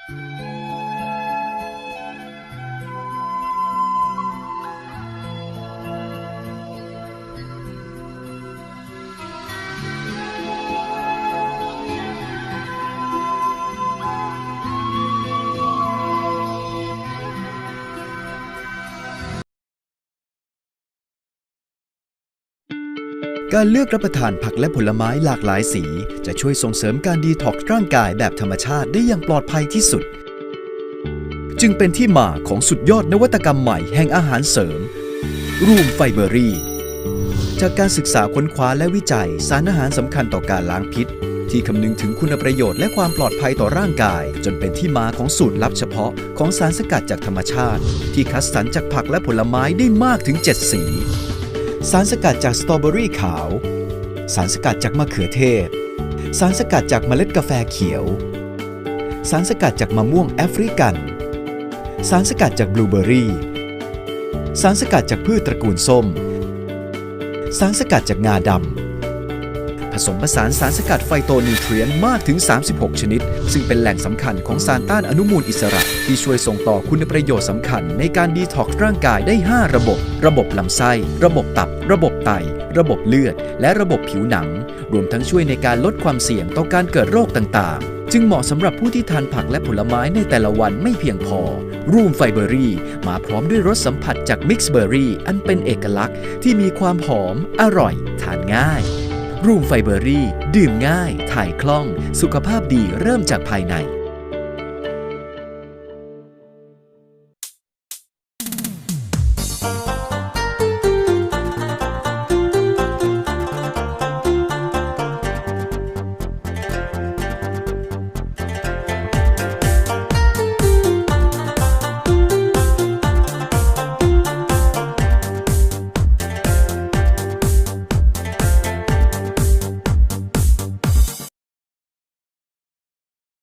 การเลือกรับประทานผักและผลไม้หลากหลายสีจะช่วยส่งเสริมการดีท็อกซ์ร่างกายแบบธรรมชาติได้อย่างปลอดภัยที่สุดจึงเป็นที่มาของสุดยอดนวัตกรรมใหม่แห่งอาหารเสริมรูมไฟเบอรี่จากการศึกษาค้นคว้าและวิจัยสารอาหารสำคัญต่อการล้างพิษที่คำนึงถึงคุณประโยชน์และความปลอดภัยต่อร่างกายจนเป็นที่มาของสูตรลับเฉพาะของสารสกัดจากธรรมชาติที่คัดสรรจากผักและผลไม้ได้มากถึง7สีสารสกัดจากสตรอเบอรี่ขาวสารสกัดจากมะเขือเทศสารสกัดจากเมล็ดกาแฟเขียวสารสกัดจากมะม่วงแอฟริกันสารสกัดจากบลูเบอร์รี่สารสกัดจากพืชตระกูลส้มสารสกัดจากงาดำผสมผสานสารสกัดไฟโตนิวเทรียนต์มากถึง36ชนิดซึ่งเป็นแหล่งสำคัญของสารต้านอนุมูลอิสระที่ช่วยส่งต่อคุณประโยชน์สำคัญในการดีท็อกซ์ร่างกายได้5ระบบลำไส้ระบบตับระบบไตระบบเลือดและระบบผิวหนังรวมทั้งช่วยในการลดความเสี่ยงต่อการเกิดโรคต่างๆจึงเหมาะสำหรับผู้ที่ทานผักและผลไม้ในแต่ละวันไม่เพียงพอรูมไฟเบอรี่มาพร้อมด้วยรสสัมผัสจากมิกซ์เบอร์รี่อันเป็นเอกลักษณ์ที่มีความหอมอร่อยทานง่ายรูมไฟเบอรี่ดื่มง่ายถ่ายคล่องสุขภาพดีเริ่มจากภายใน